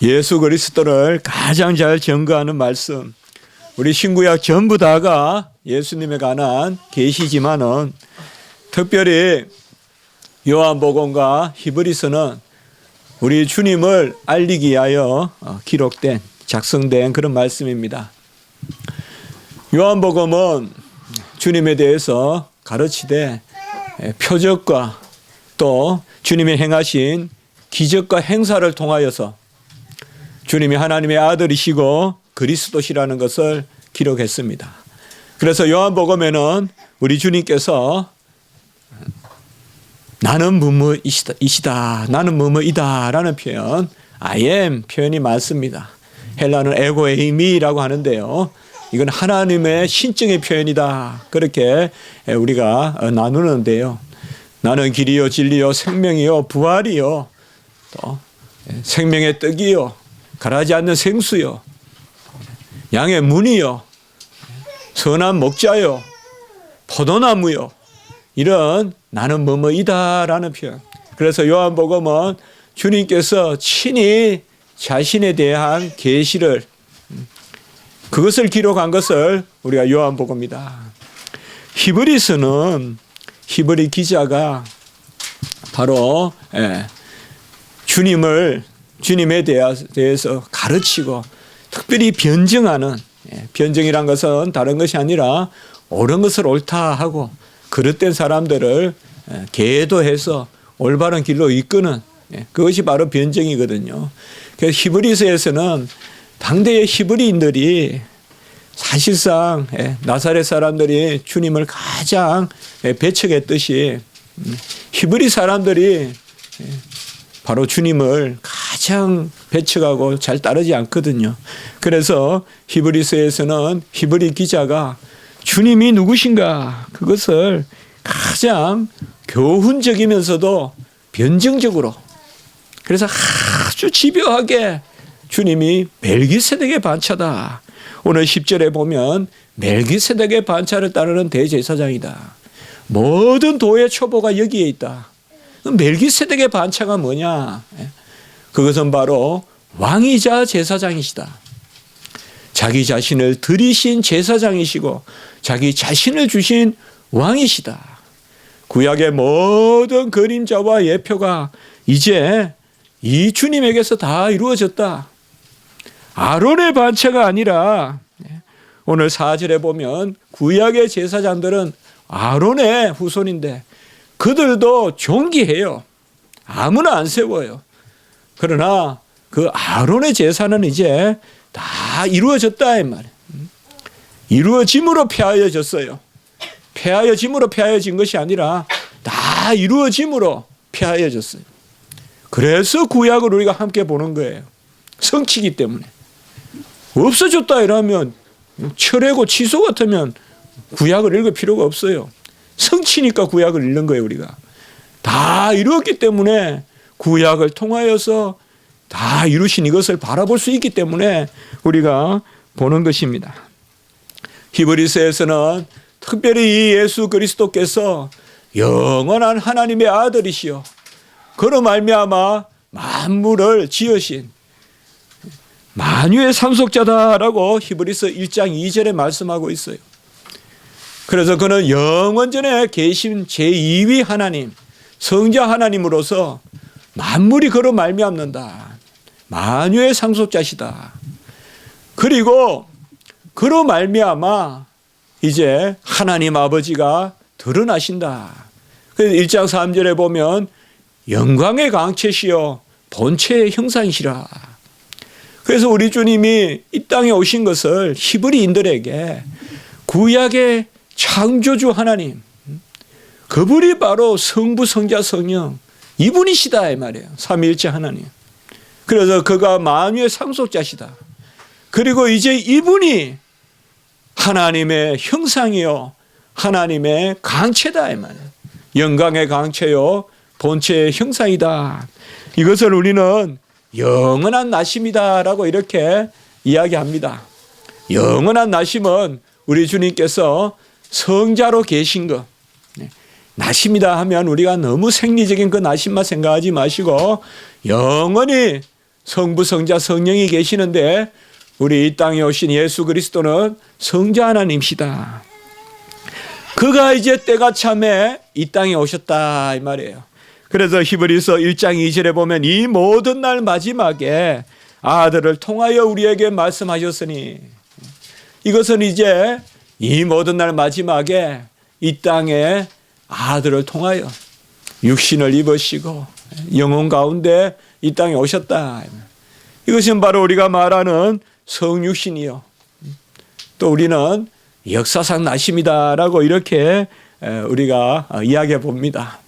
예수 그리스도를 가장 잘 증거하는 말씀, 우리 신구약 전부 다가 예수님에 관한 계시지만은 특별히 요한복음과 히브리서는 우리 주님을 알리기 위하여 기록된, 작성된 그런 말씀입니다. 요한복음은 주님에 대해서 가르치되 표적과 또 주님이 행하신 기적과 행사를 통하여서 주님이 하나님의 아들이시고 그리스도시라는 것을 기록했습니다. 그래서 요한복음에는 우리 주님께서 나는 무무이시다, 나는 무무이다 라는 표현, I am 표현이 많습니다. 헬라는 에고 에이미라고 하는데요, 이건 하나님의 신적인 표현이다, 그렇게 우리가 나누는데요. 나는 길이요 진리요 생명이요 부활이요 또 생명의 떡이요 가라지 않는 생수요 양의 문이요 선한 목자요 포도나무요, 이런 나는 뭐뭐이다라는 표현. 그래서 요한복음은 주님께서 친히 자신에 대한 계시를, 그것을 기록한 것을 우리가 요한복음이다. 히브리서는 히브리 기자가 바로 주님에 대해서 가르치고 특별히 변증하는, 변증이란 것은 다른 것이 아니라 옳은 것을 옳다 하고 그릇된 사람들을 계도해서 올바른 길로 이끄는, 그것이 바로 변증이거든요. 그래서 히브리서에서는 당대의 히브리인들이 사실상 나사렛 사람들이 주님을 가장 배척했듯이 히브리 사람들이 바로 주님을 가장 배척하고 잘 따르지 않거든요. 그래서 히브리서에서는 히브리 기자가 주님이 누구신가, 그것을 가장 교훈적이면서도 변증적으로, 그래서 아주 집요하게 주님이 멜기세덱의 반차다. 오늘 10절에 보면 멜기세덱의 반차를 따르는 대제사장이다. 모든 도의 초보가 여기에 있다. 멜기세덱의 반차가 뭐냐? 그것은 바로 왕이자 제사장이시다. 자기 자신을 드리신 제사장이시고 자기 자신을 주신 왕이시다. 구약의 모든 그림자와 예표가 이제 이 주님에게서 다 이루어졌다. 아론의 반차가 아니라, 오늘 4절에 보면 구약의 제사장들은 아론의 후손인데 그들도 존귀해요. 아무나 안 세워요. 그러나 그 아론의 제사는 이제 다 이루어졌다 이 말이에요. 이루어짐으로 폐하여졌어요. 폐하여짐으로 폐하여진 것이 아니라 다 이루어짐으로 폐하여졌어요. 그래서 구약을 우리가 함께 보는 거예요. 성취기 때문에. 없어졌다 이러면 철회고 취소 같으면 구약을 읽을 필요가 없어요. 성취니까 구약을 읽는 거예요. 우리가 다 이루었기 때문에 구약을 통하여서 다 이루신 이것을 바라볼 수 있기 때문에 우리가 보는 것입니다. 히브리서에서는 특별히 이 예수 그리스도께서 영원한 하나님의 아들이시여 그로 말미암아 만물을 지으신 만유의 상속자다라고 히브리서 1장 2절에 말씀하고 있어요. 그래서 그는 영원전에 계신 제2위 하나님, 성자 하나님으로서 만물이 그로 말미암는다. 만유의 상속자시다. 그리고 그로 말미암아 이제 하나님 아버지가 드러나신다. 그래서 1장 3절에 보면 영광의 강체시여 본체의 형상이시라. 그래서 우리 주님이 이 땅에 오신 것을 히브리인들에게 구약의 창조주 하나님, 그분이 바로 성부, 성자, 성령 이분이시다 이 말이에요. 삼위일체 하나님. 그래서 그가 만유의 상속자시다. 그리고 이제 이분이 하나님의 형상이요 하나님의 강체다 이 말이에요. 영광의 강체요 본체의 형상이다. 이것을 우리는 영원한 나심이다라고 이렇게 이야기합니다. 영원한 나심은 우리 주님께서 성자로 계신 것. 나심이다 하면 우리가 너무 생리적인 그 나심만 생각하지 마시고 영원히 성부, 성자, 성령이 계시는데 우리 이 땅에 오신 예수 그리스도는 성자 하나님이시다. 그가 이제 때가 참에 이 땅에 오셨다 이 말이에요. 그래서 히브리서 1장 2절에 보면 이 모든 날 마지막에 아들을 통하여 우리에게 말씀하셨으니, 이것은 이제 이 모든 날 마지막에 이 땅에 아들을 통하여 육신을 입으시고 영혼 가운데 이 땅에 오셨다. 이것은 바로 우리가 말하는 성육신이요, 또 우리는 역사상 나심이다라고 이렇게 우리가 이야기해 봅니다.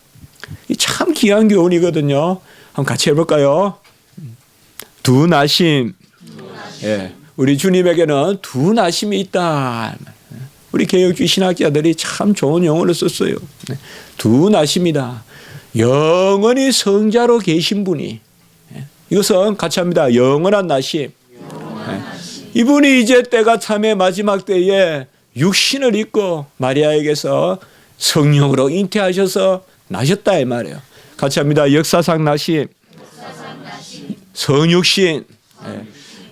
참 귀한 교훈이거든요. 한번 같이 해볼까요? 두 나심. 예, 우리 주님에게는 두 나심이 있다. 우리 개혁주의 신학자들이 참 좋은 용어를 썼어요. 두 나심이다. 영원히 성자로 계신 분이, 이것은 같이 합니다. 영원한 나심. 이분이 이제 때가 참에 마지막 때에 육신을 입고 마리아에게서 성령으로 잉태하셔서 나셨다 이 말이에요. 같이 합니다. 역사상 나심, 성육신.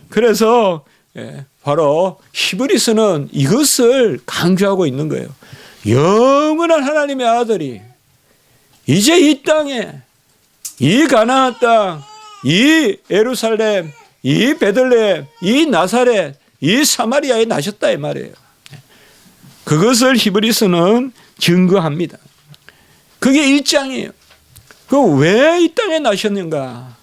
그래서 바로 히브리서는 이것을 강조하고 있는 거예요. 영원한 하나님의 아들이 이제 이 땅에, 이 가나안 땅, 이 예루살렘, 이 베들레헴, 이 나사렛, 이 사마리아에 나셨다 이 말이에요. 그것을 히브리서는 증거합니다. 그게 1장이에요. 그 왜 이 땅에 나셨는가?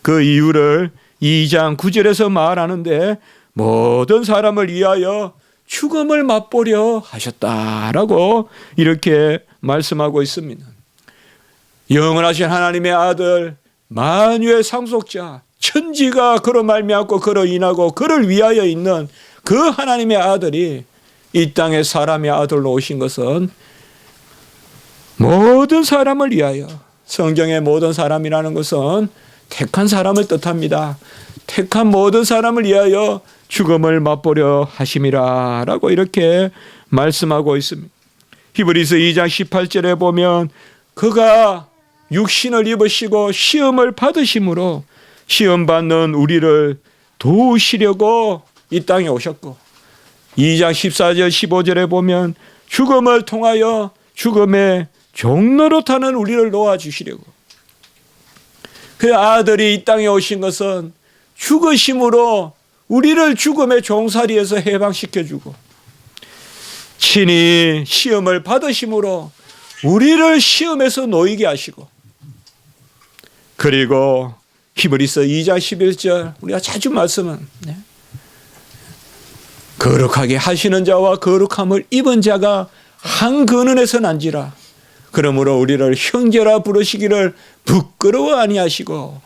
그 이유를 2장 9절에서 말하는데, 모든 사람을 위하여 죽음을 맛보려 하셨다라고 이렇게 말씀하고 있습니다. 영원하신 하나님의 아들, 만유의 상속자, 천지가 그로 말미암고 그로 인하고 그를 위하여 있는 그 하나님의 아들이 이 땅에 사람의 아들로 오신 것은 모든 사람을 위하여, 성경의 모든 사람이라는 것은 택한 사람을 뜻합니다. 택한 모든 사람을 위하여 죽음을 맛보려 하심이라 라고 이렇게 말씀하고 있습니다. 히브리서 2장 18절에 보면 그가 육신을 입으시고 시험을 받으심으로 시험받는 우리를 도우시려고 이 땅에 오셨고, 2장 14절 15절에 보면 죽음을 통하여 죽음의 종로로 타는 우리를 놓아주시려고, 그 아들이 이 땅에 오신 것은 죽으심으로 우리를 죽음의 종살이에서 해방시켜주고, 친히 시험을 받으심으로 우리를 시험에서 놓이게 하시고, 그리고 히브리서 2장 11절 우리가 자주 말씀은 거룩하게 하시는 자와 거룩함을 입은 자가 한 근원에서 난지라. 그러므로 우리를 형제라 부르시기를 부끄러워 아니하시고,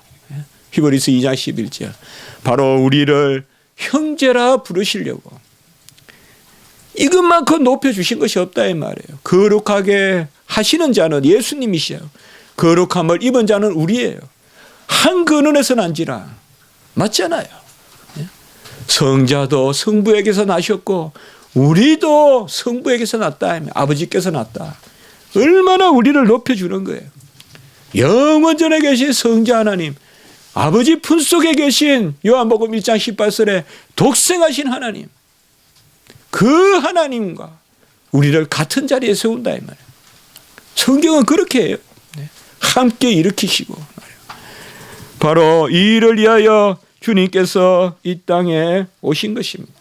히브리서 2장 11절 바로 우리를 형제라 부르시려고 이것만큼 높여주신 것이 없다 이 말이에요. 거룩하게 하시는 자는 예수님이시요, 거룩함을 입은 자는 우리예요. 한 근원에서 난지라. 맞잖아요. 성자도 성부에게서 나셨고 우리도 성부에게서 났다. 아버지께서 났다. 얼마나 우리를 높여주는 거예요. 영원전에 계신 성자 하나님, 아버지 품속에 계신 요한복음 1장 18절에 독생하신 하나님, 그 하나님과 우리를 같은 자리에 세운다 이 말이에요. 성경은 그렇게 해요. 함께 일으키시고 말이에요. 바로 이 일을 위하여 주님께서 이 땅에 오신 것입니다.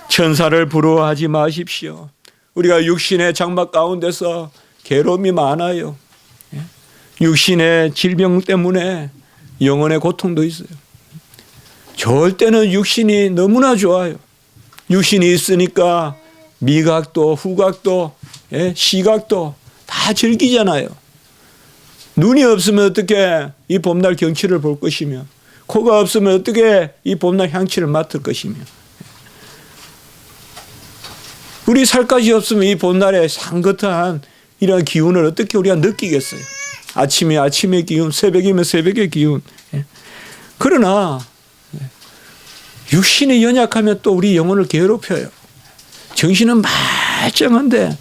천사를 부러워하지 마십시오. 우리가 육신의 장막 가운데서 괴로움이 많아요. 육신의 질병 때문에 영혼의 고통도 있어요. 좋을 때는 육신이 너무나 좋아요. 육신이 있으니까 미각도 후각도 시각도 다 즐기잖아요. 눈이 없으면 어떻게 이 봄날 경치를 볼 것이며, 코가 없으면 어떻게 이 봄날 향취를 맡을 것이며, 우리 살갗이 없으면 이 봄날의 상긋한 이런 기운을 어떻게 우리가 느끼겠어요. 아침이면 아침의 기운, 새벽이면 새벽의 기운. 그러나 육신이 연약하면 또 우리 영혼을 괴롭혀요. 정신은 말짱한데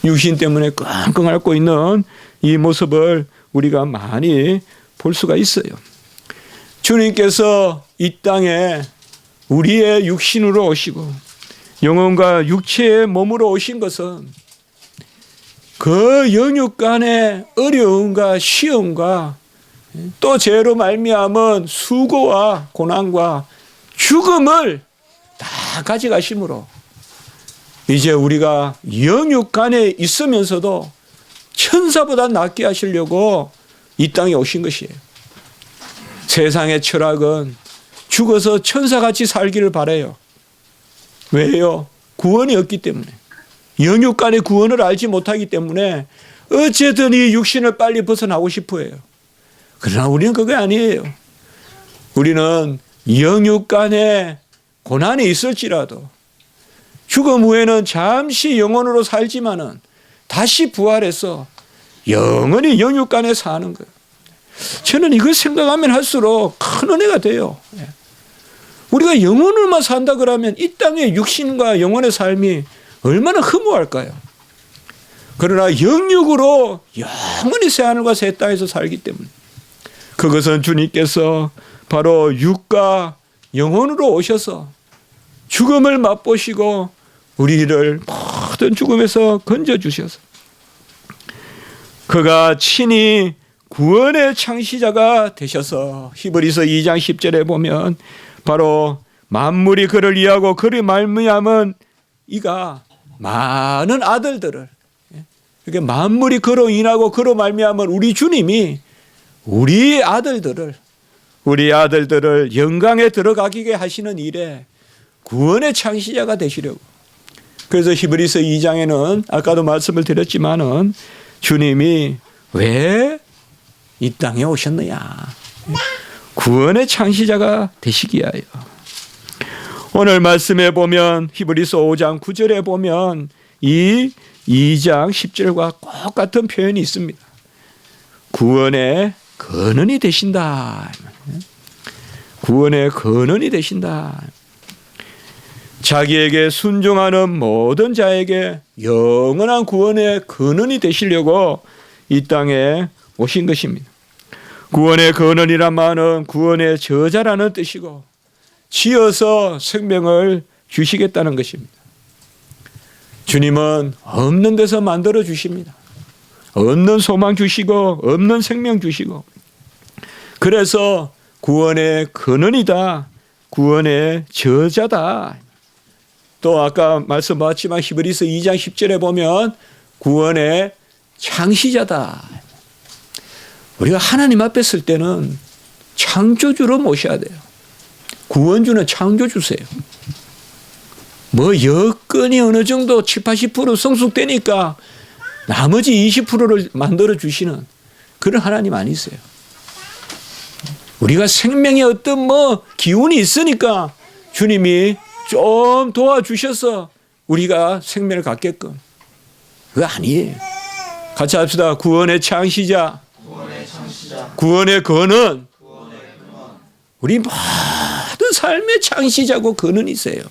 육신 때문에 끙끙 앓고 있는 이 모습을 우리가 많이 볼 수가 있어요. 주님께서 이 땅에 우리의 육신으로 오시고 영혼과 육체의 몸으로 오신 것은 그 영육 간의 어려움과 시험과 또 죄로 말미암은 수고와 고난과 죽음을 다 가져가심으로 이제 우리가 영육 간에 있으면서도 천사보다 낫게 하시려고 이 땅에 오신 것이에요. 세상의 철학은 죽어서 천사같이 살기를 바라요. 왜요? 구원이 없기 때문에. 영육 간의 구원을 알지 못하기 때문에 어쨌든 이 육신을 빨리 벗어나고 싶어 해요. 그러나 우리는 그게 아니에요. 우리는 영육 간에 고난이 있을지라도 죽음 후에는 잠시 영혼으로 살지만은 다시 부활해서 영원히 영육 간에 사는 거예요. 저는 이걸 생각하면 할수록 큰 은혜가 돼요. 우리가 영혼으로만 산다 그러면 이 땅의 육신과 영혼의 삶이 얼마나 허무할까요? 그러나 영육으로 영원히 새하늘과 새 땅에서 살기 때문에 그것은 주님께서 바로 육과 영혼으로 오셔서 죽음을 맛보시고 우리를 모든 죽음에서 건져주셔서 그가 친히 구원의 창시자가 되셔서 히브리서 2장 10절에 보면 바로 만물이 그를 이해하고 그를 말미암은 이가 많은 아들들을 이렇게 만물이 그로 인하고 그로 말미암은 우리 주님이 우리 아들들을 영광에 들어가게 하시는 일에 구원의 창시자가 되시려고. 그래서 히브리서 2장에는 아까도 말씀을 드렸지만은 주님이 왜 이 땅에 오셨느냐? 구원의 창시자가 되시기 위하여. 오늘 말씀에 보면 히브리서 5장 9절에 보면 이 2장 10절과 똑같은 표현이 있습니다. 구원의 근원이 되신다. 구원의 근원이 되신다. 자기에게 순종하는 모든 자에게 영원한 구원의 근원이 되시려고 이 땅에 오신 것입니다. 구원의 근원이란 말은 구원의 저자라는 뜻이고 지어서 생명을 주시겠다는 것입니다. 주님은 없는 데서 만들어 주십니다. 없는 소망 주시고 없는 생명 주시고 그래서 구원의 근원이다. 구원의 저자다. 또 아까 말씀하셨지만 히브리서 2장 10절에 보면 구원의 창시자다. 우리가 하나님 앞에 설 때는 창조주로 모셔야 돼요. 구원주는 창조주세요. 뭐 여건이 어느 정도 7, 80% 성숙되니까 나머지 20%를 만들어 주시는 그런 하나님 아니세요. 우리가 생명에 어떤 뭐 기운이 있으니까 주님이 좀 도와주셔서 우리가 생명을 갖게끔. 그거 아니에요. 같이 합시다. 구원의 창시자. 구원의 근원. 우리 모든 삶의 창시자고 근원이세요.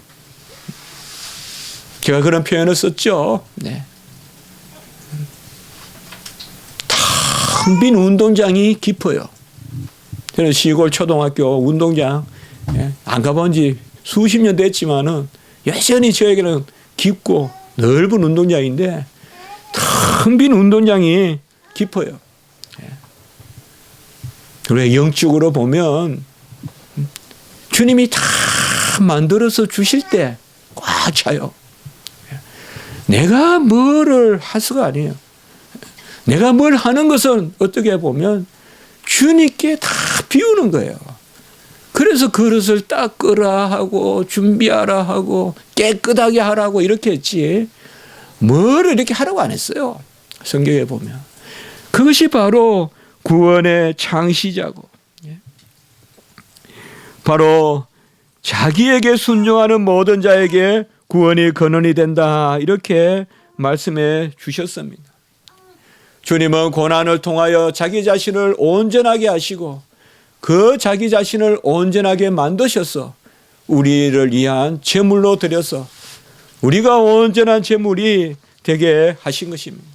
제가 그런 표현을 썼죠. 네. 텅 빈 운동장이 깊어요. 저는 시골 초등학교 운동장 안 가본 지 수십 년 됐지만은 여전히 저에게는 깊고 넓은 운동장인데 텅 빈 운동장이 깊어요. 우리가 영적으로 보면 주님이 다 만들어서 주실 때 꽉 차요. 내가 뭐를 할수가 아니에요. 내가 뭘 하는 것은 어떻게 보면 주님께 다 비우는 거예요. 그래서 그릇을 닦으라 하고 준비하라 하고 깨끗하게 하라고 이렇게 했지 뭐를 이렇게 하라고 안 했어요. 성경에 보면. 그것이 바로 구원의 창시자고 바로 자기에게 순종하는 모든 자에게 구원이 근원이 된다 이렇게 말씀해 주셨습니다. 주님은 고난을 통하여 자기 자신을 온전하게 하시고 그 자기 자신을 온전하게 만드셔서 우리를 위한 제물로 드려서 우리가 온전한 제물이 되게 하신 것입니다.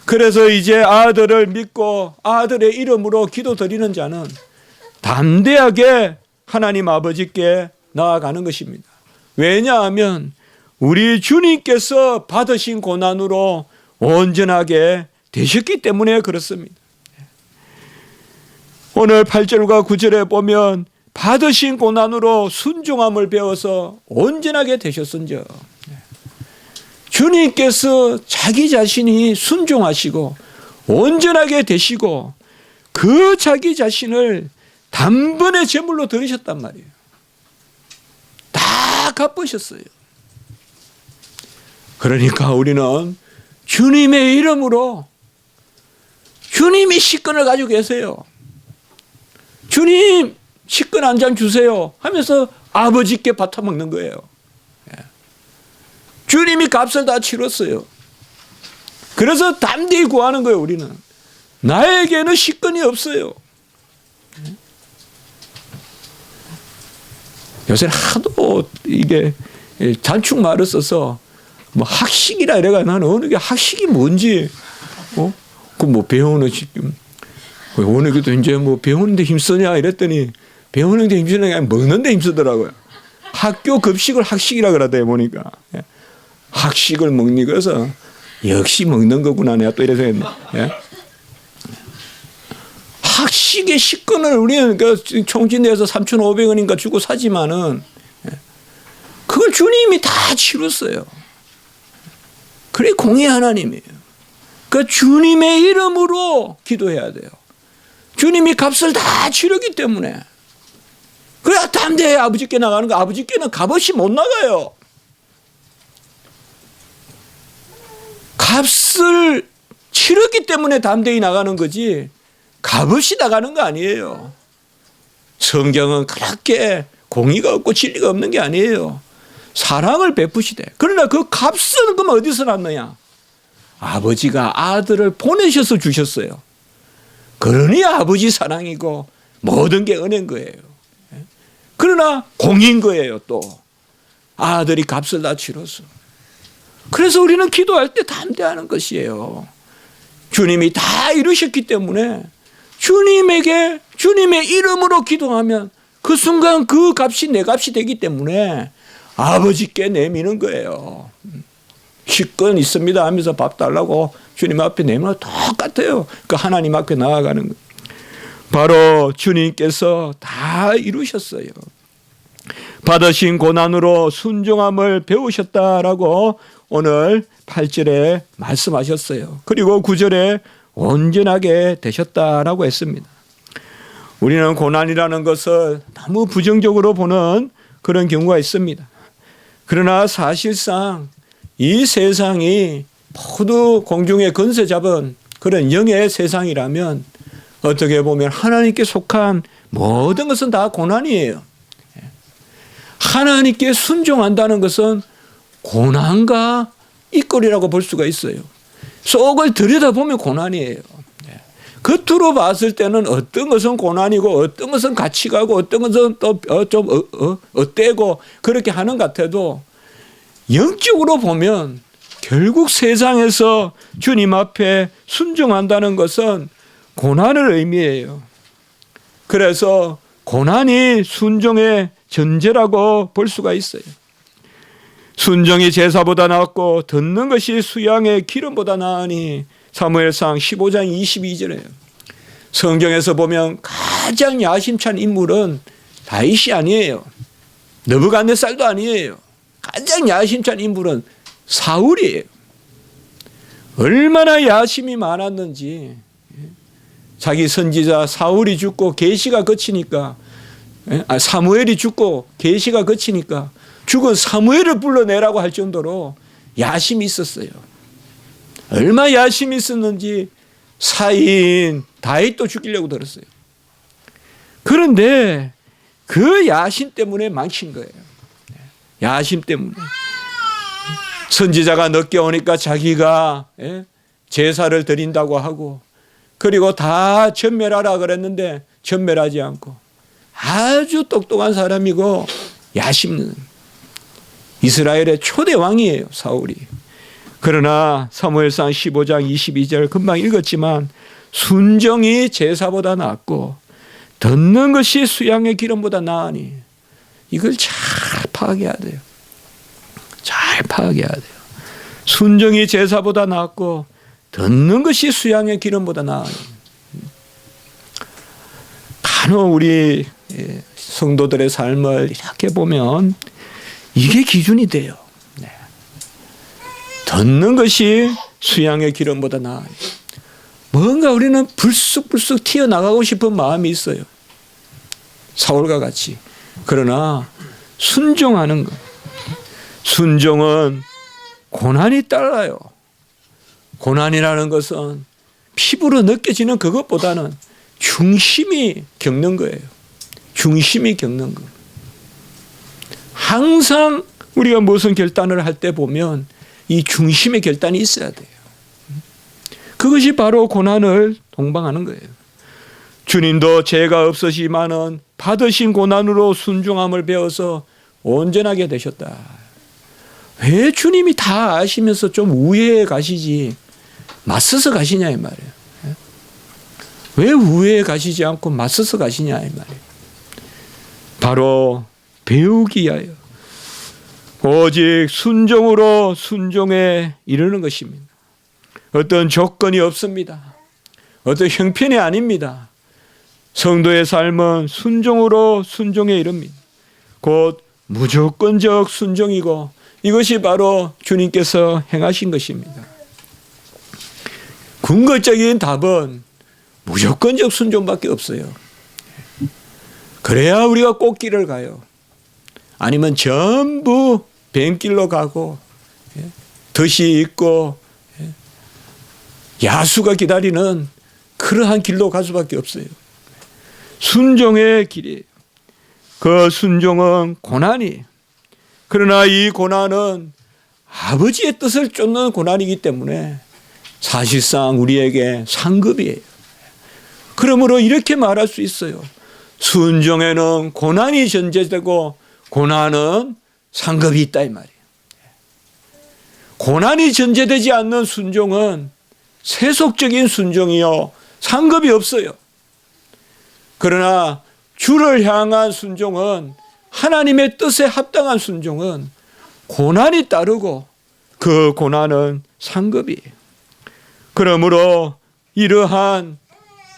그래서 이제 아들을 믿고 아들의 이름으로 기도드리는 자는 담대하게 하나님 아버지께 나아가는 것입니다. 왜냐하면 우리 주님께서 받으신 고난으로 온전하게 되셨기 때문에 그렇습니다. 오늘 8절과 9절에 보면 받으신 고난으로 순종함을 배워서 온전하게 되셨은즉, 주님께서 자기 자신이 순종하시고 온전하게 되시고 그 자기 자신을 단번에 제물로 드리셨단 말이에요. 다 갚으셨어요. 그러니까 우리는 주님의 이름으로, 주님이 식권을 가지고 계세요. 주님 식권 한 잔 주세요 하면서 아버지께 받아먹는 거예요. 주님이 값을 다 치렀어요. 그래서 담대히 구하는 거예요. 우리는 나에게는 식권이 없어요. 요새 하도 이게 단축 말을 써서 뭐 학식이라 이래가 나는 어느 게 학식이 뭔지 그 뭐 배우는 지금 어느 게도 이제 뭐 배우는데 힘쓰냐 이랬더니 배우는데 힘쓰는 게 아니라 먹는데 힘쓰더라고요. 학교 급식을 학식이라 그러대요 보니까. 학식을 먹니 그래서 역시 먹는 거구나 내가 또 이래서 했네. 학식의 식권을 우리는 그 총진대에서 3,500원인가 주고 사지만은 그걸 주님이 다 치렀어요. 그래 공의 하나님이에요. 그 주님의 이름으로 기도해야 돼요. 주님이 값을 다 치르기 때문에. 그래야 담대히 아버지께 나가는 거. 아버지께는 값없이 못 나가요. 값을 치렀기 때문에 담대히 나가는 거지 값없이 나가는 거 아니에요. 성경은 그렇게 공의가 없고 진리가 없는 게 아니에요. 사랑을 베푸시되. 그러나 그 값은 그럼 어디서 났느냐? 아버지가 아들을 보내셔서 주셨어요. 그러니 아버지 사랑이고 모든 게 은혜인 거예요. 그러나 공인 거예요. 또 아들이 값을 다 치렀어. 그래서 우리는 기도할 때 담대하는 것이에요. 주님이 다 이루셨기 때문에 주님에게 주님의 이름으로 기도하면 그 순간 그 값이 내 값이 되기 때문에 아버지께 내미는 거예요. 식권 있습니다 하면서 밥 달라고 주님 앞에 내면 똑같아요. 그 하나님 앞에 나아가는 거예요. 바로 주님께서 다 이루셨어요. 받으신 고난으로 순종함을 배우셨다라고 오늘 8절에 말씀하셨어요. 그리고 9절에 온전하게 되셨다라고 했습니다. 우리는 고난이라는 것을 너무 부정적으로 보는 그런 경우가 있습니다. 그러나 사실상 이 세상이 모두 공중에 건세 잡은 그런 영의 세상이라면 어떻게 보면 하나님께 속한 모든 것은 다 고난이에요. 하나님께 순종한다는 것은 고난과 이꼴이라고 볼 수가 있어요. 속을 들여다보면 고난이에요. 겉으로 봤을 때는 어떤 것은 고난이고 어떤 것은 같이 가고 어떤 것은 또 좀 엇되고 그렇게 하는 것 같아도 영적으로 보면 결국 세상에서 주님 앞에 순종한다는 것은 고난을 의미해요. 그래서 고난이 순종의 전제라고 볼 수가 있어요. 순종이 제사보다 낫고 듣는 것이 수양의 기름보다 나으니 사무엘상 15장 22절에요. 성경에서 보면 가장 야심찬 인물은 다윗이 아니에요. 느부갓네살도 아니에요. 가장 야심찬 인물은 사울이에요. 얼마나 야심이 많았는지. 자기 선지자 사울이 죽고 계시가 거치니까 사무엘이 죽고 계시가 거치니까 죽은 사무엘을 불러내라고 할 정도로 야심이 있었어요. 얼마나 야심이 있었는지 사인 다윗도 죽이려고 들었어요. 그런데 그 야심 때문에 망친 거예요. 야심 때문에. 선지자가 늦게 오니까 자기가 제사를 드린다고 하고 그리고 다 전멸하라 그랬는데 전멸하지 않고 아주 똑똑한 사람이고 야심는 이스라엘의 초대 왕이에요. 사울이. 그러나 사무엘상 15장 22절 금방 읽었지만 순종이 제사보다 낫고 듣는 것이 수양의 기름보다 나으니 이걸 잘 파악해야 돼요. 잘 파악해야 돼요. 순종이 제사보다 낫고 듣는 것이 수양의 기름보다 나으니. 간혹 우리 성도들의 삶을 이렇게 보면 이게 기준이 돼요. 네. 듣는 것이 수양의 기름보다 나아요. 뭔가 우리는 불쑥불쑥 튀어나가고 싶은 마음이 있어요. 사울과 같이. 그러나 순종하는 것. 순종은 고난이 따라요. 고난이라는 것은 피부로 느껴지는 그것보다는 중심이 겪는 거예요. 중심이 겪는 것. 항상 우리가 무슨 결단을 할 때 보면 이 중심의 결단이 있어야 돼요. 그것이 바로 고난을 동반하는 거예요. 주님도 죄가 없으시지만은 받으신 고난으로 순종함을 배워서 온전하게 되셨다. 왜 주님이 다 아시면서 좀 우회해 가시지 맞서서 가시냐 이 말이에요. 왜 우회해 가시지 않고 맞서서 가시냐 이 말이에요. 바로 배우기 위하여 오직 순종으로 순종에 이르는 것입니다. 어떤 조건이 없습니다. 어떤 형편이 아닙니다. 성도의 삶은 순종으로 순종에 이릅니다. 곧 무조건적 순종이고 이것이 바로 주님께서 행하신 것입니다. 궁극적인 답은 무조건적 순종밖에 없어요. 그래야 우리가 꽃길을 가요. 아니면 전부 뱀길로 가고 덫이 있고 야수가 기다리는 그러한 길로 갈 수밖에 없어요. 순종의 길이에요. 그 순종은 고난이. 그러나 이 고난은 아버지의 뜻을 쫓는 고난이기 때문에 사실상 우리에게 상급이에요. 그러므로 이렇게 말할 수 있어요. 순종에는 고난이 전제되고 고난은 상급이 있다 이 말이에요. 고난이 전제되지 않는 순종은 세속적인 순종이요 상급이 없어요. 그러나 주를 향한 순종은 하나님의 뜻에 합당한 순종은 고난이 따르고 그 고난은 상급이에요. 그러므로 이러한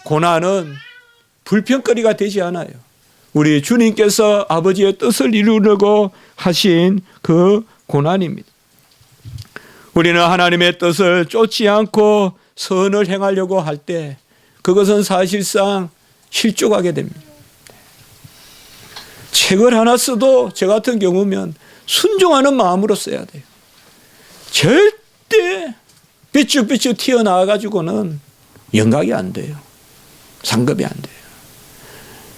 고난은 불평거리가 되지 않아요. 우리 주님께서 아버지의 뜻을 이루려고 하신 그 고난입니다. 우리는 하나님의 뜻을 쫓지 않고 선을 행하려고 할 때 그것은 사실상 실족하게 됩니다. 책을 하나 써도 저 같은 경우면 순종하는 마음으로 써야 돼요. 절대 삐쭉삐쭉 튀어나와가지고는 영각이 안 돼요. 상급이 안 돼요.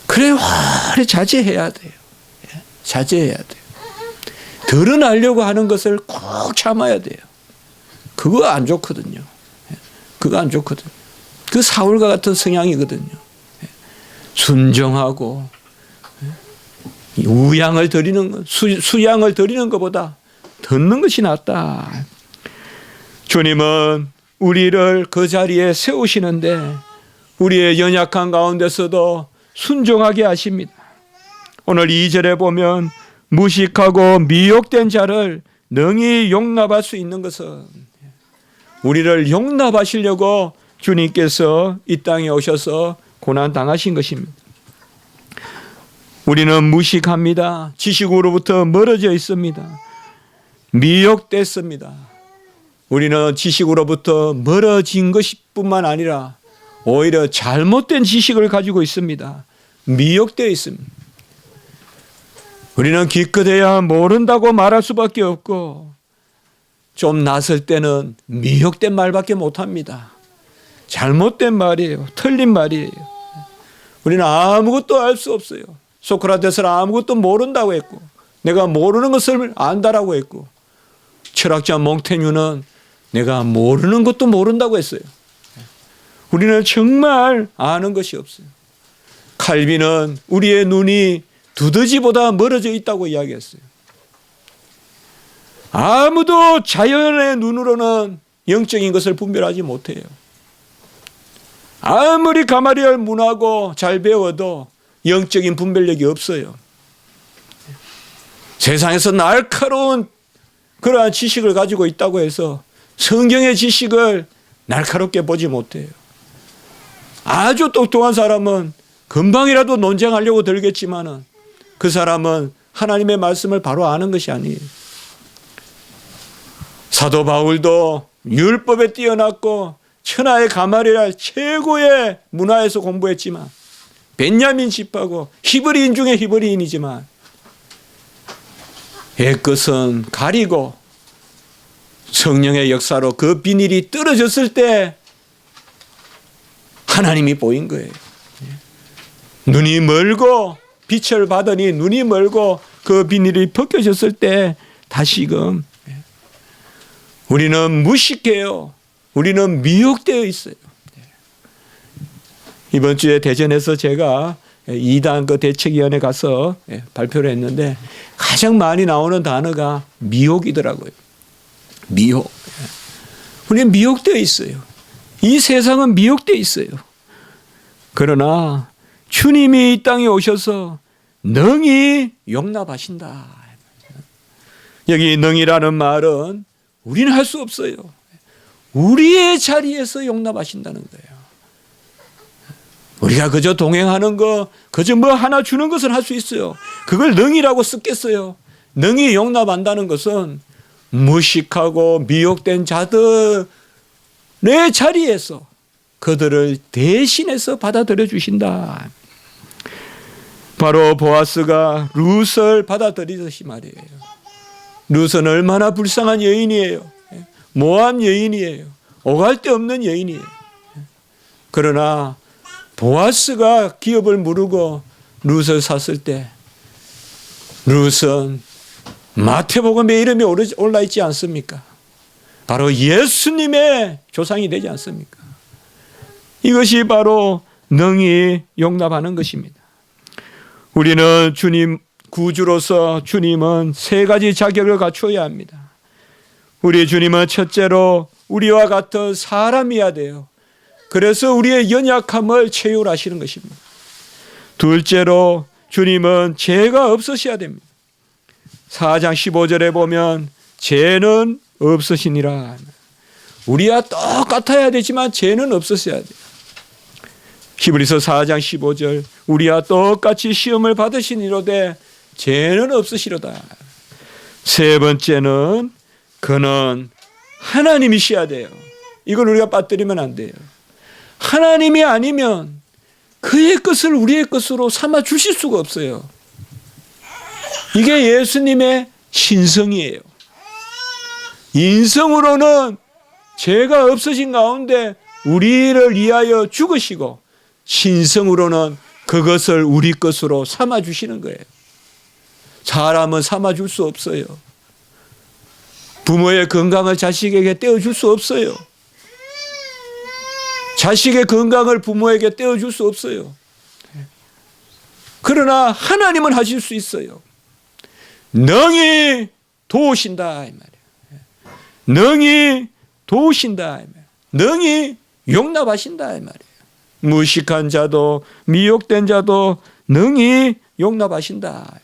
그래 오래 자제해야 돼요. 자제해야 돼요. 드러나려고 하는 것을 꼭 참아야 돼요. 그거 안 좋거든요. 그거 안 좋거든요. 그 사울과 같은 성향이거든요. 순종하고 우양을 드리는 것, 수양을 드리는 것보다 듣는 것이 낫다. 주님은 우리를 그 자리에 세우시는데 우리의 연약한 가운데서도 순종하게 하십니다. 오늘 2절에 보면 무식하고 미혹된 자를 능히 용납할 수 있는 것은 우리를 용납하시려고 주님께서 이 땅에 오셔서 고난 당하신 것입니다. 우리는 무식합니다. 지식으로부터 멀어져 있습니다. 미혹됐습니다. 우리는 지식으로부터 멀어진 것뿐만 아니라 오히려 잘못된 지식을 가지고 있습니다. 미혹되어 있습니다. 우리는 기껏해야 모른다고 말할 수밖에 없고 좀 낯설 때는 미혹된 말밖에 못합니다. 잘못된 말이에요. 틀린 말이에요. 우리는 아무것도 알 수 없어요. 소크라테스는 아무것도 모른다고 했고 내가 모르는 것을 안다라고 했고 철학자 몽테뉴는 내가 모르는 것도 모른다고 했어요. 우리는 정말 아는 것이 없어요. 칼빈은 우리의 눈이 두더지보다 멀어져 있다고 이야기했어요. 아무도 자연의 눈으로는 영적인 것을 분별하지 못해요. 아무리 가마리엘 문하고 잘 배워도 영적인 분별력이 없어요. 세상에서 날카로운 그러한 지식을 가지고 있다고 해서 성경의 지식을 날카롭게 보지 못해요. 아주 똑똑한 사람은 금방이라도 논쟁하려고 들겠지만은 그 사람은 하나님의 말씀을 바로 아는 것이 아니에요. 사도 바울도 율법에 뛰어났고 천하의 가말리엘 최고의 문화에서 공부했지만 벤야민 집하고 히브리인 중에 히브리인이지만 옛것은 가리고 성령의 역사로 그 비닐이 떨어졌을 때 하나님이 보인 거예요. 눈이 멀고 빛을 받으니 눈이 멀고 그 비닐이 벗겨졌을 때 다시금 우리는 무식해요. 우리는 미혹되어 있어요. 이번 주에 대전에서 제가 2단 그 대책위원회 가서 발표를 했는데 가장 많이 나오는 단어가 미혹이더라고요. 미혹. 우리는 미혹되어 있어요. 이 세상은 미혹되어 있어요. 그러나 주님이 이 땅에 오셔서 능히 용납하신다. 여기 능이라는 말은 우리는 할 수 없어요. 우리의 자리에서 용납하신다는 거예요. 우리가 그저 동행하는 거, 그저 뭐 하나 주는 것은 할 수 있어요. 그걸 능이라고 쓰겠어요. 능히 용납한다는 것은 무식하고 미혹된 자들의 자리에서 그들을 대신해서 받아들여 주신다. 바로 보아스가 룻을 받아들이듯이 말이에요. 룻은 얼마나 불쌍한 여인이에요. 모함 여인이에요. 오갈 데 없는 여인이에요. 그러나 보아스가 기업을 무르고 룻을 샀을 때 룻은 마태복음에 이름이 올라 있지 않습니까? 바로 예수님의 조상이 되지 않습니까? 이것이 바로 능히 용납하는 것입니다. 우리는 주님 구주로서 주님은 세 가지 자격을 갖추어야 합니다. 우리 주님은 첫째로 우리와 같은 사람이어야 돼요. 그래서 우리의 연약함을 채울하시는 것입니다. 둘째로 주님은 죄가 없으셔야 됩니다. 4장 15절에 보면 죄는 없으시니라. 우리와 똑같아야 되지만 죄는 없으셔야 돼요. 히브리서 4장 15절 우리와 똑같이 시험을 받으시니로되 죄는 없으시로다. 세 번째는 그는 하나님이셔야 돼요. 이걸 우리가 빠뜨리면 안 돼요. 하나님이 아니면 그의 것을 우리의 것으로 삼아 주실 수가 없어요. 이게 예수님의 신성이에요. 인성으로는 죄가 없으신 가운데 우리를 위하여 죽으시고 신성으로는 그것을 우리 것으로 삼아 주시는 거예요. 사람은 삼아 줄 수 없어요. 부모의 건강을 자식에게 떼어줄 수 없어요. 자식의 건강을 부모에게 떼어줄 수 없어요. 그러나 하나님은 하실 수 있어요. 능히 도우신다 이 말이에요. 능히 도우신다 이 말이에요. 능히 용납하신다 이 말이에요. 무식한 자도 미혹된 자도 능히 용납하신다.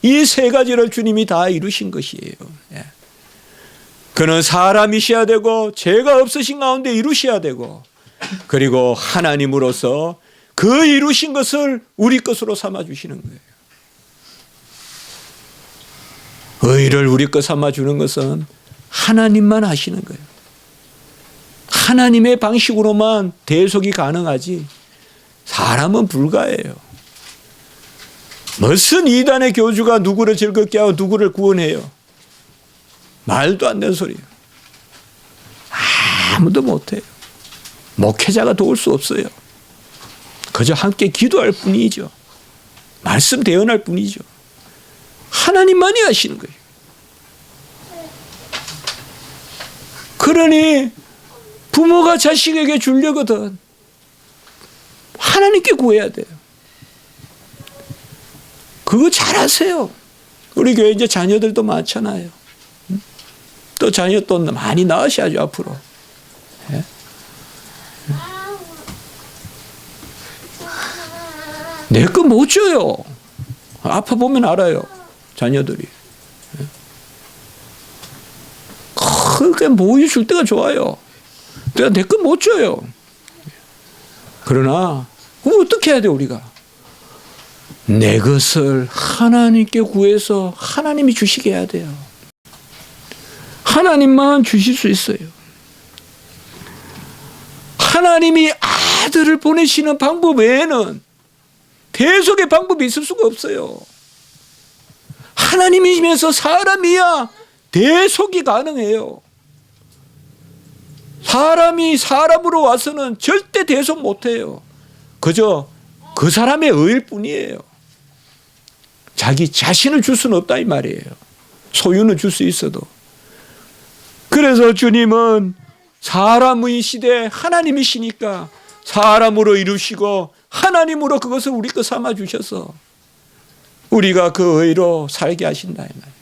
이 세 가지를 주님이 다 이루신 것이에요. 그는 사람이셔야 되고 죄가 없으신 가운데 이루셔야 되고 그리고 하나님으로서 그 이루신 것을 우리 것으로 삼아주시는 거예요. 의를 우리 것 삼아주는 것은 하나님만 하시는 거예요. 하나님의 방식으로만 대속이 가능하지 사람은 불가해요. 무슨 이단의 교주가 누구를 즐겁게 하고 누구를 구원해요? 말도 안 되는 소리예요. 아무도 못해요. 목회자가 도울 수 없어요. 그저 함께 기도할 뿐이죠. 말씀 대언할 뿐이죠. 하나님만이 하시는 거예요. 그러니 부모가 자식에게 주려거든 하나님께 구해야 돼요. 그거 잘하세요. 우리 교회 이제 자녀들도 많잖아요. 또 자녀 또 많이 낳으셔야죠 앞으로. 내 거 못 줘요. 아파 보면 알아요. 자녀들이. 그게 뭐 줄 때가 좋아요. 내가 내 거 못 줘요. 그러나 어떻게 해야 돼 우리가? 내 것을 하나님께 구해서 하나님이 주시게 해야 돼요. 하나님만 주실 수 있어요. 하나님이 아들을 보내시는 방법 외에는 대속의 방법이 있을 수가 없어요. 하나님이면서 사람이야 대속이 가능해요. 사람이 사람으로 와서는 절대 대속 못해요. 그저 그 사람의 의일 뿐이에요. 자기 자신을 줄 수는 없다 이 말이에요. 소유는 줄 수 있어도. 그래서 주님은 사람의 시대에 하나님이시니까 사람으로 이루시고 하나님으로 그것을 우리 거 삼아 주셔서 우리가 그 의로 살게 하신다 이 말이에요.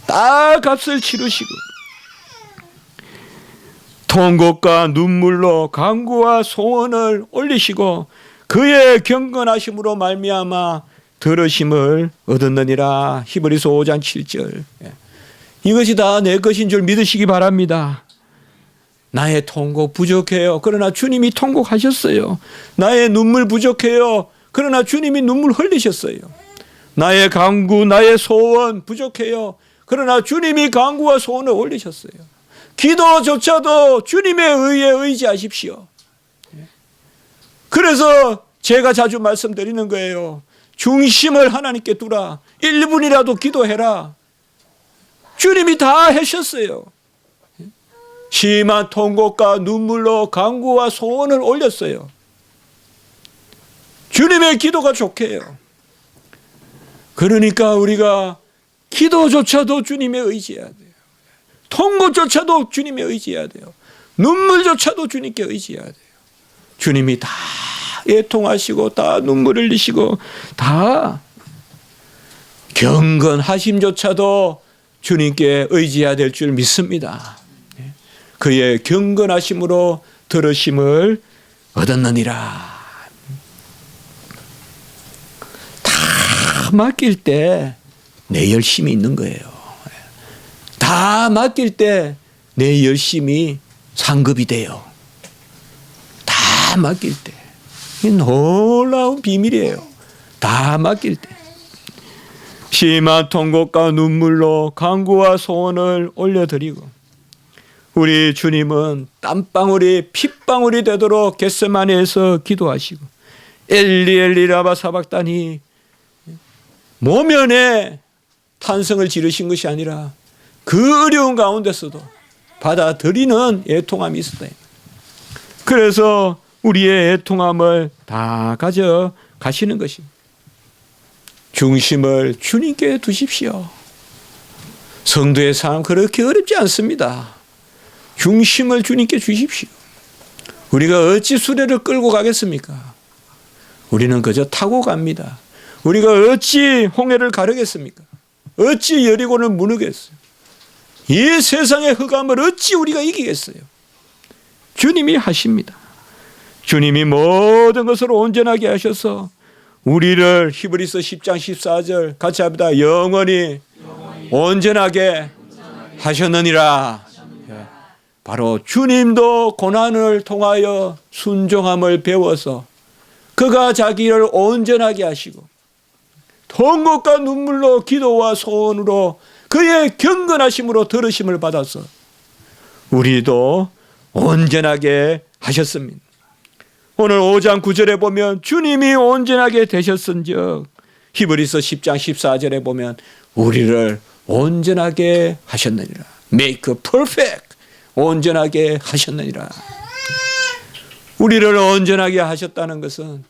다 값을 치르시고 통곡과 눈물로 간구와 소원을 올리시고 그의 경건하심으로 말미암아 들으심을 얻었느니라. 히브리서 5장 7절. 이것이 다 내 것인 줄 믿으시기 바랍니다. 나의 통곡 부족해요. 그러나 주님이 통곡하셨어요. 나의 눈물 부족해요. 그러나 주님이 눈물 흘리셨어요. 나의 간구, 나의 소원 부족해요. 그러나 주님이 간구와 소원을 올리셨어요. 기도조차도 주님의 의에 의지하십시오. 그래서 제가 자주 말씀드리는 거예요. 중심을 하나님께 두라. 1분이라도 기도해라. 주님이 다 하셨어요. 심한 통곡과 눈물로 간구와 소원을 올렸어요. 주님의 기도가 좋게요. 그러니까 우리가 기도조차도 주님의 의지해야 돼요. 통곡조차도 주님의 의지해야 돼요. 눈물조차도 주님께 의지해야 돼요. 주님이 다 애통하시고 다 눈물 흘리시고 다 경건하심조차도 주님께 의지해야 될 줄 믿습니다. 그의 경건하심으로 들으심을 얻었느니라. 다 맡길 때 내 열심이 있는 거예요. 다 맡길 때 내 열심이 상급이 돼요. 다 맡길 때. 이 놀라운 비밀이에요. 다 맡길 때. 심한 통곡과 눈물로 간구와 소원을 올려드리고 우리 주님은 땀방울이 핏방울이 되도록 겟세마네에서 기도하시고 엘리 엘리 라마 사박다니 모면에 탄성을 지르신 것이 아니라 그 어려운 가운데서도 받아들이는 애통함이 있었다. 그래서 우리의 애통함을 다 가져가시는 것입니다. 중심을 주님께 두십시오. 성도의 삶 그렇게 어렵지 않습니다. 중심을 주님께 주십시오. 우리가 어찌 수레를 끌고 가겠습니까? 우리는 그저 타고 갑니다. 우리가 어찌 홍해를 가르겠습니까? 어찌 여리고를 무너겠어요? 이 세상의 흑암을 어찌 우리가 이기겠어요? 주님이 하십니다. 주님이 모든 것을 온전하게 하셔서 우리를 히브리서 10장 14절 같이 합니다. 영원히 온전하게 하셨느니라. 바로 주님도 고난을 통하여 순종함을 배워서 그가 자기를 온전하게 하시고 통곡과 눈물로 기도와 소원으로 그의 경건하심으로 들으심을 받아서 우리도 온전하게 하셨습니다. 오늘 5장 9절에 보면 주님이 온전하게 되셨은즉 히브리서 10장 14절에 보면 우리를 온전하게 하셨느니라. Make perfect. 온전하게 하셨느니라. 우리를 온전하게 하셨다는 것은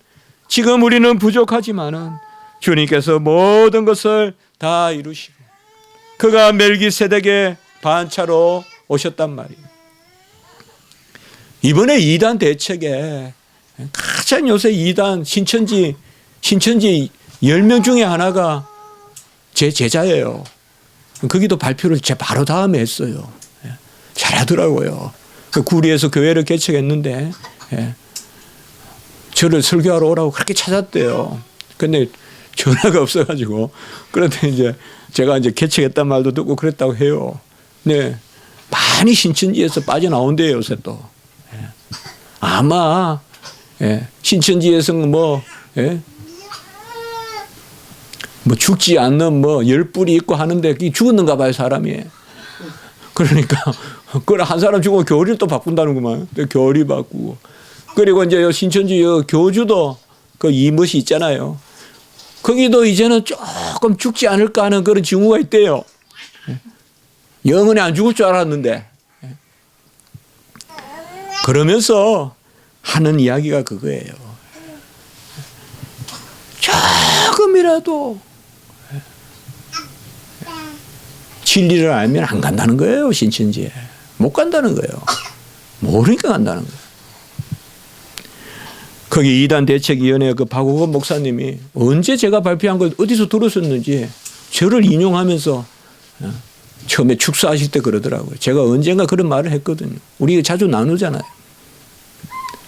지금 우리는 부족하지만은 주님께서 모든 것을 다 이루시고 그가 멜기세덱의 반차로 오셨단 말이에요. 이번에 이단 대책에 가장 요새 이단 신천지 10명 중에 하나가 제 제자예요. 거기도 발표를 제 바로 다음에 했어요. 잘하더라고요. 구리에서 교회를 개척했는데 저를 설교하러 오라고 그렇게 찾았대요. 근데 전화가 없어가지고 그런데 이제 제가 이제 개척했단 말도 듣고 그랬다고 해요. 네, 많이 신천지에서 빠져나온대요 요새 또. 예. 아마 예, 신천지에서는 뭐 죽지 않는 뭐 열불이 있고 하는데 죽었는가 봐요 사람이. 그러니까 그걸 한 사람 죽으면 교리를 또 바꾼다는구만. 교리 바꾸고. 그리고 이제 신천지 교주도 그 이못이 있잖아요. 거기도 이제는 조금 죽지 않을까 하는 그런 징후가 있대요. 영원히 안 죽을 줄 알았는데. 그러면서 하는 이야기가 그거예요. 조금이라도 진리를 알면 안 간다는 거예요. 신천지에. 못 간다는 거예요. 모르니까 간다는 거예요. 거기 이단 대책위원회 그 박우건 목사님이 언제 제가 발표한 걸 어디서 들었었는지 저를 인용하면서 처음에 축사하실 때 그러더라고요. 제가 언젠가 그런 말을 했거든요. 우리가 자주 나누잖아요.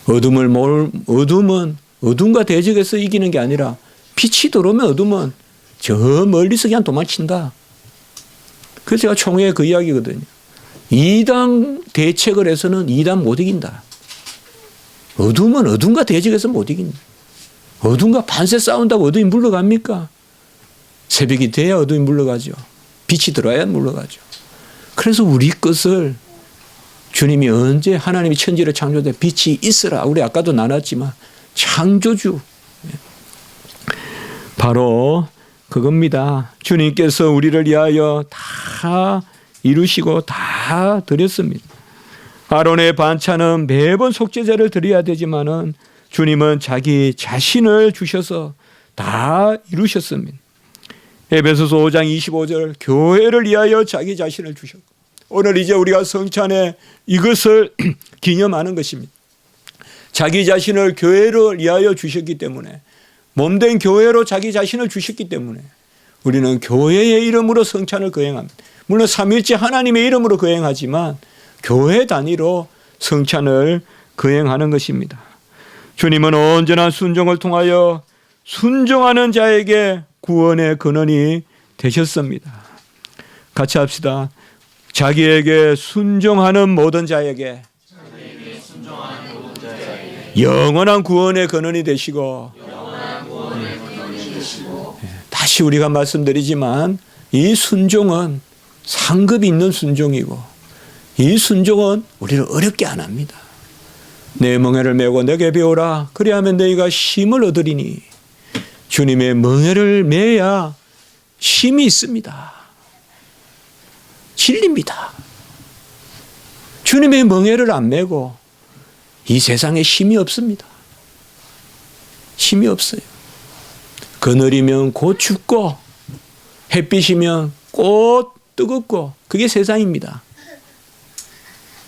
어둠은 어둠과 대적에서 이기는 게 아니라 빛이 들어오면 어둠은 저 멀리서 그냥 도망친다. 그래서 제가 총회에 그 이야기거든요. 이단 대책을 해서는 이단 못 이긴다. 어둠은 어둠과 대적에서 못 이긴다. 어둠과 반세 싸운다고 어둠이 물러갑니까? 새벽이 돼야 어둠이 물러가죠. 빛이 들어야 물러가죠. 그래서 우리 것을 주님이 언제 하나님이 천지를 창조돼 빛이 있으라. 우리 아까도 나눴지만 창조주. 바로 그겁니다. 주님께서 우리를 위하여 다 이루시고 다 드렸습니다. 아론의 반찬은 매번 속죄제를 드려야 되지만은 주님은 자기 자신을 주셔서 다 이루셨습니다. 에베소서 5장 25절 교회를 위하여 자기 자신을 주셨고 오늘 이제 우리가 성찬에 이것을 기념하는 것입니다. 자기 자신을 교회를 위하여 주셨기 때문에 몸된 교회로 자기 자신을 주셨기 때문에 우리는 교회의 이름으로 성찬을 거행합니다. 물론 삼위일체 하나님의 이름으로 거행하지만 교회 단위로 성찬을 거행하는 것입니다. 주님은 언제나 순종을 통하여 순종하는 자에게 구원의 근원이 되셨습니다. 같이 합시다. 자기에게 순종하는 모든 자에게 영원한 구원의 근원이 되시고 다시 우리가 말씀드리지만 이 순종은 상급이 있는 순종이고 이 순종은 우리를 어렵게 안 합니다. 내 멍에를 메고 내게 배우라 그리하면 너희가 쉼을 얻으리니 주님의 멍에를 메야 쉼이 있습니다. 진리입니다. 주님의 멍에를 안 메고 이 세상에 쉼이 없습니다. 쉼이 없어요. 그늘이면 곧 춥고 햇빛이면 곧 뜨겁고 그게 세상입니다.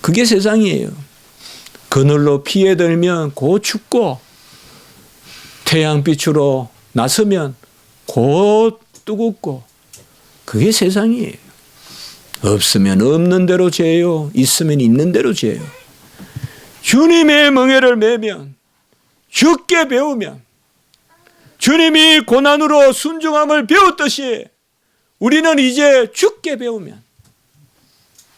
그게 세상이에요. 그늘로 피해들면 곧 춥고 태양빛으로 나서면 곧 뜨겁고 그게 세상이에요. 없으면 없는 대로 죄요. 있으면 있는 대로 죄요. 주님의 멍에를 메면 죽게 배우면 주님이 고난으로 순종함을 배웠듯이 우리는 이제 죽게 배우면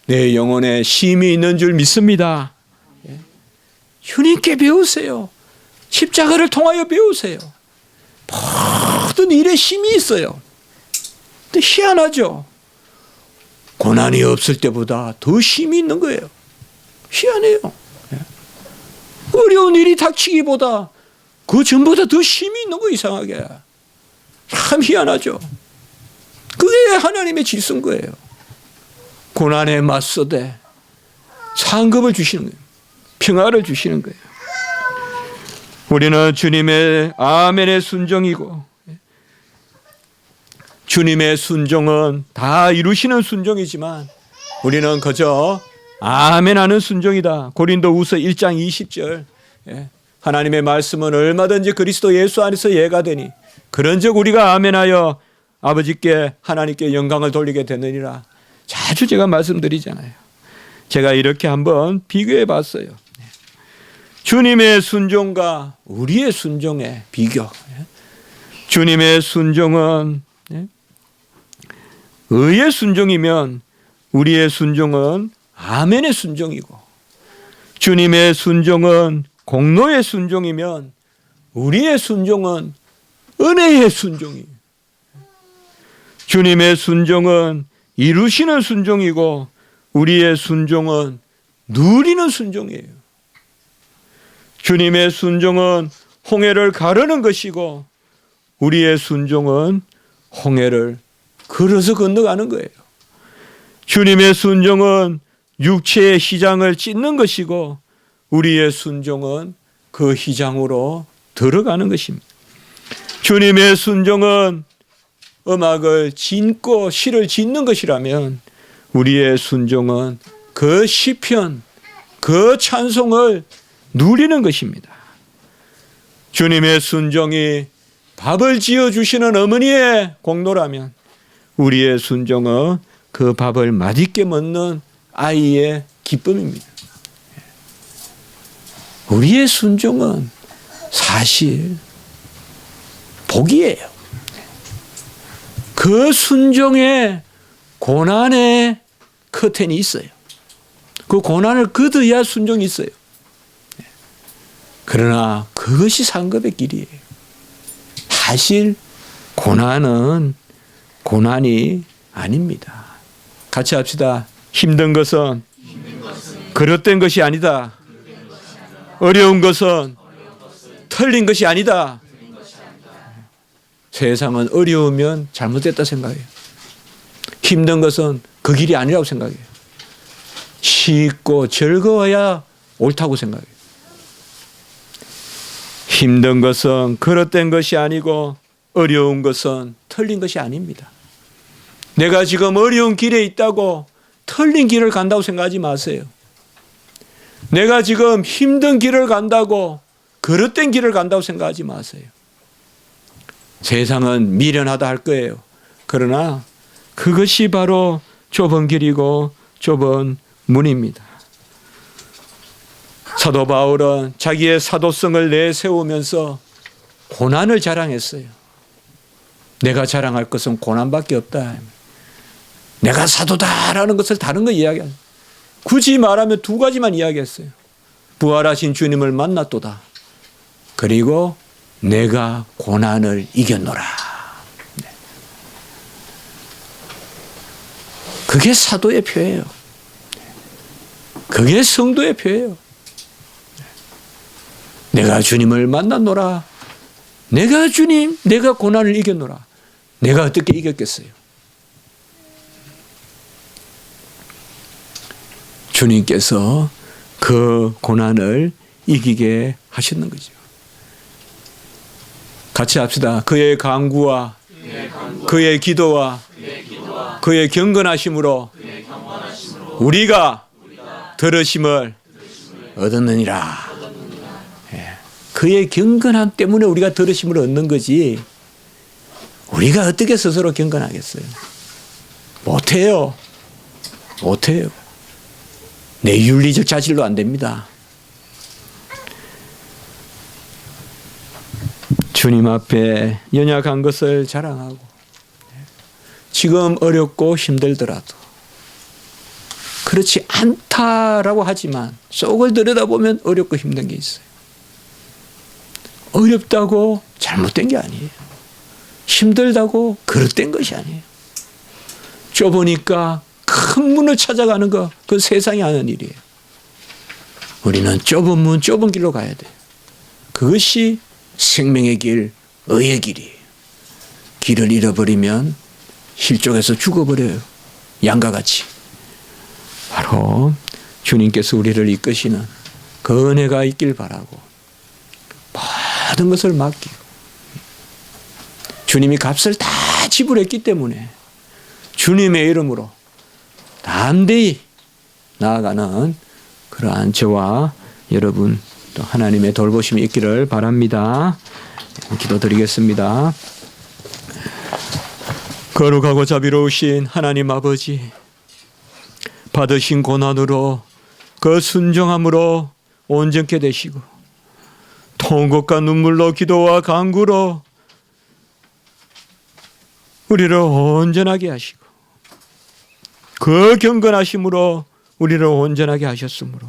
내 영혼에 쉼이 있는 줄 믿습니다. 주님께 배우세요. 십자가를 통하여 배우세요. 모든 일에 쉼이 있어요. 근데 희한하죠. 고난이 없을 때보다 더 쉼이 있는 거예요. 희한해요. 어려운 일이 닥치기보다 그 전보다 더 쉼이 있는 거 이상하게. 참 희한하죠. 그게 하나님의 질서인 거예요. 고난에 맞서되 상급을 주시는 거예요. 평화를 주시는 거예요. 우리는 주님의 아멘의 순종이고 주님의 순종은 다 이루시는 순종이지만 우리는 그저 아멘하는 순종이다. 고린도후서 1장 20절 하나님의 말씀은 얼마든지 그리스도 예수 안에서 예가 되니 그런즉 우리가 아멘하여 아버지께 하나님께 영광을 돌리게 되느니라. 자주 제가 말씀드리잖아요. 제가 이렇게 한번 비교해 봤어요. 주님의 순종과 우리의 순종의 비교. 주님의 순종은 의의 순종이면 우리의 순종은 아멘의 순종이고, 주님의 순종은 공로의 순종이면 우리의 순종은 은혜의 순종이에요. 주님의 순종은 이루시는 순종이고 우리의 순종은 누리는 순종이에요. 주님의 순종은 홍해를 가르는 것이고 우리의 순종은 홍해를 걸어서 건너가는 거예요. 주님의 순종은 육체의 휘장을 찢는 것이고 우리의 순종은 그 휘장으로 들어가는 것입니다. 주님의 순종은 음악을 짓고 시를 짓는 것이라면 우리의 순종은 그 시편, 그 찬송을 누리는 것입니다. 주님의 순종이 밥을 지어주시는 어머니의 공로라면 우리의 순종은 그 밥을 맛있게 먹는 아이의 기쁨입니다. 우리의 순종은 사실 복이에요. 그 순종에 고난의 커튼이 있어요. 그 고난을 거둬야 순종이 있어요. 그러나 그것이 상급의 길이에요. 사실 고난은 고난이 아닙니다. 같이 합시다. 힘든 것은 그릇된 것이 아니다. 어려운 것은 틀린 것이 아니다. 세상은 어려우면 잘못됐다 생각해요. 힘든 것은 그 길이 아니라고 생각해요. 쉽고 즐거워야 옳다고 생각해요. 힘든 것은 그릇된 것이 아니고 어려운 것은 틀린 것이 아닙니다. 내가 지금 어려운 길에 있다고 틀린 길을 간다고 생각하지 마세요. 내가 지금 힘든 길을 간다고 그릇된 길을 간다고 생각하지 마세요. 세상은 미련하다 할 거예요. 그러나 그것이 바로 좁은 길이고 좁은 문입니다. 사도 바울은 자기의 사도성을 내세우면서 고난을 자랑했어요. 내가 자랑할 것은 고난밖에 없다. 내가 사도다라는 것을 다른 거 이야기하는, 굳이 말하면 두 가지만 이야기했어요. 부활하신 주님을 만났도다. 그리고 내가 고난을 이겼노라. 그게 사도의 표예요. 그게 성도의 표예요. 내가 주님을 만났노라. 내가 주님, 내가 고난을 이겼노라. 내가 어떻게 이겼겠어요? 주님께서 그 고난을 이기게 하셨는 거죠. 같이 합시다. 그의 간구와 그의 기도와 그의 경건하심으로 우리가 들으심을 얻었느니라. 그의 경건함 때문에 우리가 들으심을 얻는 거지, 우리가 어떻게 스스로 경건하겠어요? 못해요. 못해요. 내 윤리적 자질로 안 됩니다. 주님 앞에 연약한 것을 자랑하고 지금 어렵고 힘들더라도 그렇지 않다라고 하지만 속을 들여다보면 어렵고 힘든 게 있어요. 어렵다고 잘못된 게 아니에요. 힘들다고 그릇된 것이 아니에요. 좁으니까 큰 문을 찾아가는 거, 그 세상이 하는 일이에요. 우리는 좁은 문, 좁은 길로 가야 돼요. 그것이 생명의 길, 의의 길이에요. 길을 잃어버리면 실족해서 죽어버려요. 양과 같이. 바로 주님께서 우리를 이끄시는 그 은혜가 있길 바라고 모든 것을 맡기고 주님이 값을 다 지불했기 때문에 주님의 이름으로 담대히 나아가는 그러한 저와 여러분 또 하나님의 돌보심이 있기를 바랍니다. 기도드리겠습니다. 거룩하고 자비로우신 하나님 아버지, 받으신 고난으로 그 순종함으로 온전케 되시고 통곡과 눈물로 기도와 간구로 우리를 온전하게 하시고 그 경건하심으로 우리를 온전하게 하셨으므로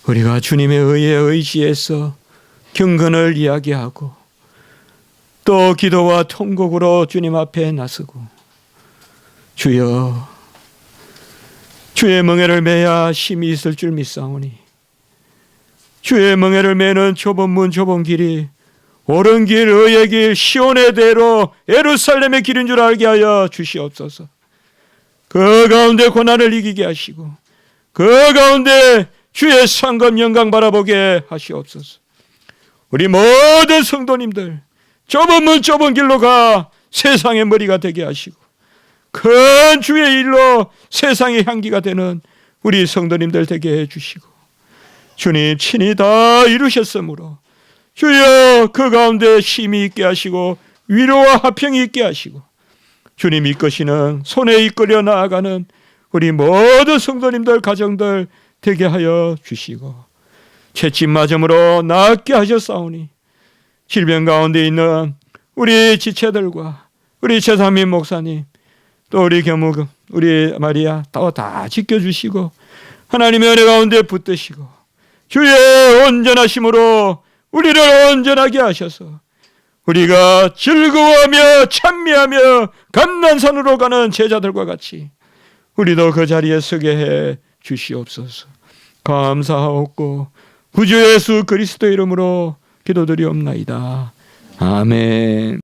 우리가 주님의 의에 의지해서 경건을 이야기하고 또 기도와 통곡으로 주님 앞에 나서고 주여 주의 멍에를 매야 힘이 있을 줄 믿사오니 주의 멍에를 매는 좁은 문 좁은 길이 옳은 길 의의 길 시온의 대로 예루살렘의 길인 줄 알게 하여 주시옵소서. 그 가운데 고난을 이기게 하시고 그 가운데 주의 상급 영광 바라보게 하시옵소서. 우리 모든 성도님들 좁은 문 좁은 길로 가 세상의 머리가 되게 하시고 큰 주의 일로 세상의 향기가 되는 우리 성도님들 되게 해주시고 주님 친히 다 이루셨으므로 주여 그 가운데 힘이 있게 하시고 위로와 화평이 있게 하시고 주님 이끄시는 손에 이끌려 나아가는 우리 모든 성도님들 가정들 되게 하여 주시고 채찍 맞음으로 낫게 하셨사오니 질병 가운데 있는 우리 지체들과 우리 최삼민 목사님 또 우리 경무 우리 마리아 다 지켜주시고 하나님의 은혜 가운데 붙드시고 주의 온전하심으로 우리를 온전하게 하셔서 우리가 즐거워하며 찬미하며 감난산으로 가는 제자들과 같이 우리도 그 자리에 서게 해 주시옵소서. 감사하옵고 구주 예수 그리스도 이름으로 기도드리옵나이다. 아멘.